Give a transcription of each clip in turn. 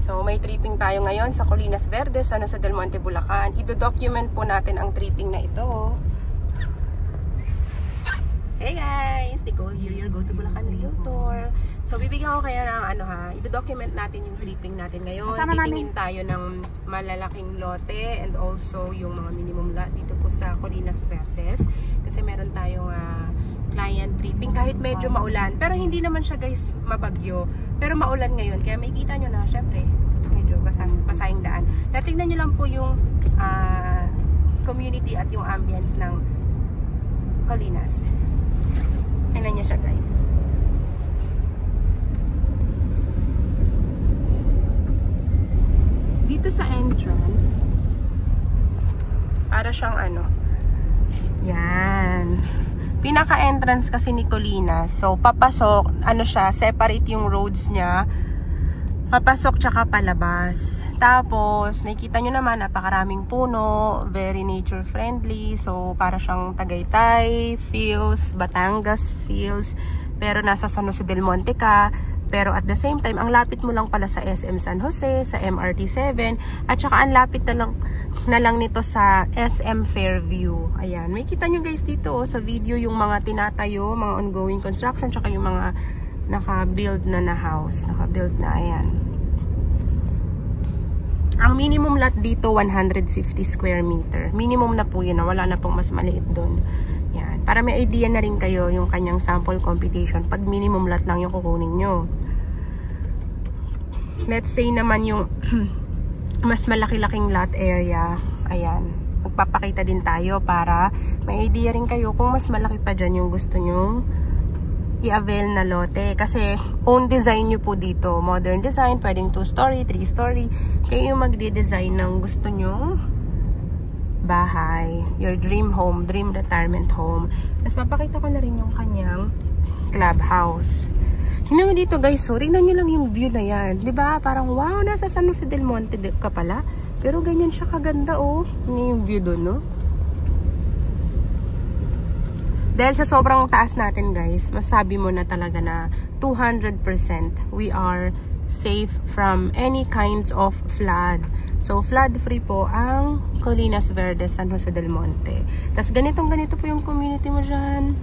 So, may tripping tayo ngayon sa Colinas Verdes, San Jose del Monte, Bulacan. I-document po natin ang tripping na ito. Hey guys! Nicole here, your go to Bulacan Realtor. So, bibigyan ko kayo ng i-document natin yung tripping natin ngayon. Titingin tayo ng malalaking lote and also yung mga minimum lot dito po sa Colinas Verdes. Kasi meron tayong client tripping kahit medyo maulan. Pero hindi naman siya guys mabagyo. Pero maulan ngayon. Kaya may kita nyo na syempre medyo basahing daan. Tingnan nyo lang po yung community at yung ambience ng Colinas. Tingnan nyo siya guys. Dito sa entrance para siyang yan. Pinaka-entrance kasi ni Colinas. So, papasok, siya, separate yung roads niya. Papasok tsaka palabas. Tapos, nakikita nyo naman, napakaraming puno, very nature friendly. So, para siyang Tagaytay feels, Batangas feels, pero nasa San Jose del Monte ka. Pero at the same time, ang lapit mo lang pala sa SM San Jose, sa MRT 7, at saka ang lapit na lang nito sa SM Fairview. Ayan, may kita nyo guys dito sa video yung mga tinatayo, mga ongoing construction, tsaka yung mga naka-build na house. Naka-build na, ayan. Ang minimum lot dito, 150 square meter. Minimum na po yun, wala na pong mas maliit doon. Yan. Para may idea na rin kayo yung kanyang sample computation pag minimum lot lang yung kukunin nyo. Let's say naman yung mas malaki-laking lot area. Ayan. Magpapakita din tayo para may idea rin kayo kung mas malaki pa dyan yung gusto nyong i-avail na lote. Kasi own design nyo po dito. Modern design, pwedeng 2-story, 3-story. Kayo yung magde-design ng gusto nyong bahay, your dream home, dream retirement home. Tapos papakita ko na rin yung kanyang clubhouse. Tingnan mo dito guys, so tingnan nyo lang yung view na yan. Diba? Parang wow, nasa San Jose del Monte ka pala. Pero ganyan siya kaganda oh. Yun yung view doon, no? Dahil sa sobrang taas natin guys, masabi mo na talaga na 200% we are safe from any kinds of flood. So, flood-free po ang Colinas Verdes, San Jose del Monte. Tapos, ganito po yung community mo dyan.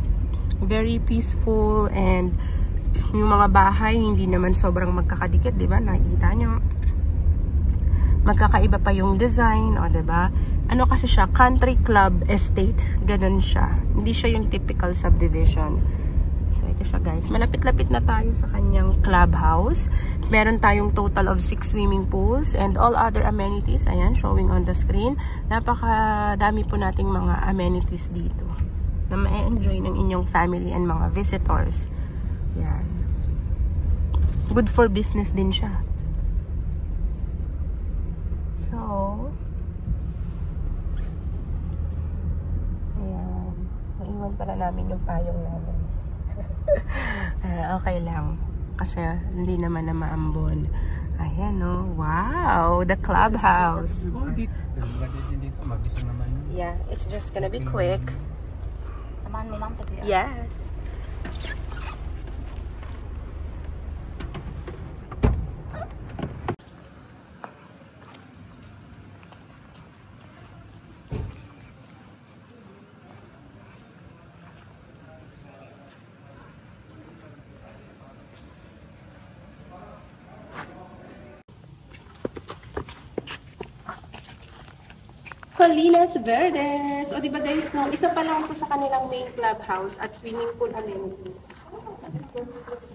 Very peaceful and yung mga bahay, hindi naman sobrang magkakadikit, diba? Nakikita nyo. Magkakaiba pa yung design, o diba? Ano kasi siya? Country club estate. Ganon siya. Hindi siya yung typical subdivision. So, ito siya guys. Malapit-lapit na tayo sa kanyang clubhouse. Meron tayong total of 6 swimming pools and all other amenities. Ayan, showing on the screen. Napakadami po nating mga amenities dito na ma-enjoy ng inyong family and mga visitors. Yan. Good for business din siya. So, ayan. Naiwan pala namin yung payong namin. Okay lang. Kasi hindi naman na maambon. Ayan o. Wow! The clubhouse. Yeah, it's just gonna be quick. Samahan mo ma'am sa siya. Yes. Colinas Verdes. O diba guys, no? Isa pa lang po sa kanilang main clubhouse at swimming pool amenity.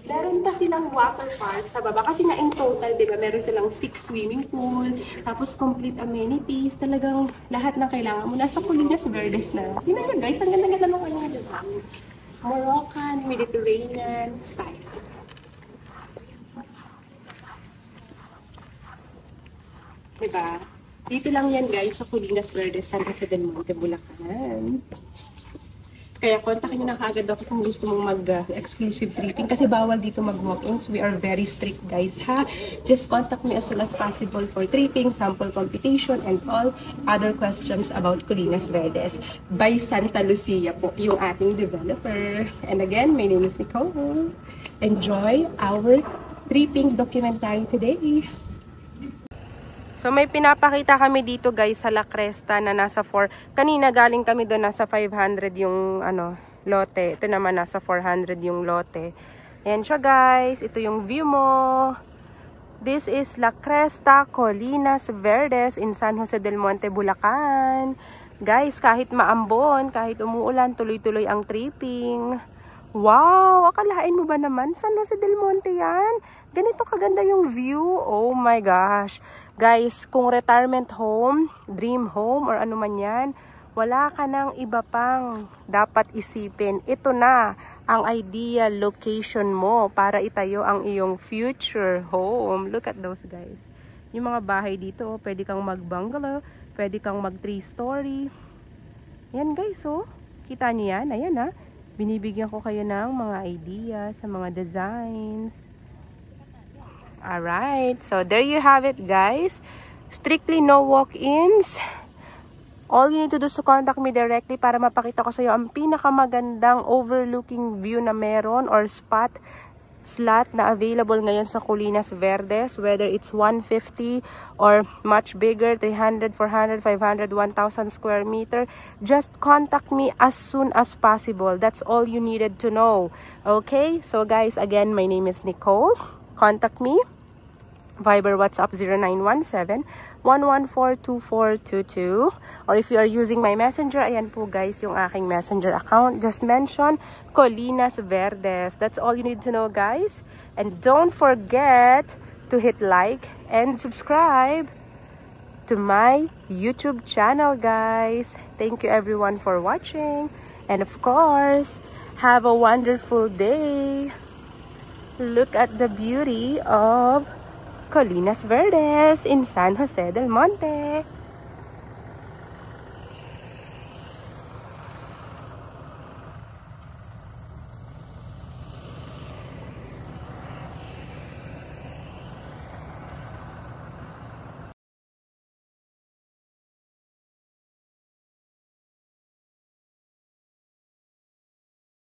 Meron pa silang water park sa baba. Kasi nga in total, diba, meron silang 6 swimming pool, tapos complete amenities. Talagang lahat ng kailangan mo nasa Colinas Verdes na. Yun na guys, ang ganda-ganda ng ano, diba? Moroccan, Mediterranean style. Diba? Dito lang yan guys sa Colinas Verdes, San Jose del Monte, Bulacan. Kaya kontakin nyo na kaagad ako kung gusto mong mag-exclusive tripping kasi bawal dito mag-walk-ins. We are very strict guys ha. Just contact me as soon as possible for tripping, sample computation, and all other questions about Colinas Verdes by Santa Lucia po, yung ating developer. And again, my name is Nicole. Enjoy our tripping documentary today. So may pinapakita kami dito guys sa La Cresta na nasa 4. Kanina galing kami doon, nasa 500 yung lote. Ito naman nasa 400 yung lote. Ayan siya guys. Ito yung view mo. This is La Cresta, Colinas Verdes in San Jose del Monte, Bulacan. Guys, kahit maambon, kahit umuulan, tuloy-tuloy ang tripping. Wow! Akalain mo ba naman? San Jose del Monte yan? Ganito kaganda yung view. Oh my gosh. Guys, kung retirement home, dream home, or ano man yan, wala ka nang iba pang dapat isipin. Ito na ang ideal location mo para itayo ang iyong future home. Look at those guys. Yung mga bahay dito, pwede kang mag-bungalow, pwede kang mag 3-story. Yan guys, oh. Kita niyo yan? Ayan ha. Binibigyan ko kayo ng mga ideas sa mga designs. Alright. So, there you have it, guys. Strictly no walk-ins. All you need to do is to contact me directly para mapakita ko sa iyo ang pinakamagandang overlooking view na meron or slot na available ngayon sa Colinas Verdes, whether it's 150 or much bigger, 300, 400, 500, 1,000 square meter. Just contact me as soon as possible. That's all you needed to know. Okay? So guys, again, my name is Nicole. Contact me. Viber, WhatsApp 0917-114-2422. Or if you are using my messenger, ayan po guys yung aking messenger account. Just mention Colinas Verdes. That's all you need to know, guys. And don't forget to hit like and subscribe to my YouTube channel, guys. Thank you everyone for watching. And of course, have a wonderful day. Look at the beauty of Colinas Verdes in San Jose del Monte.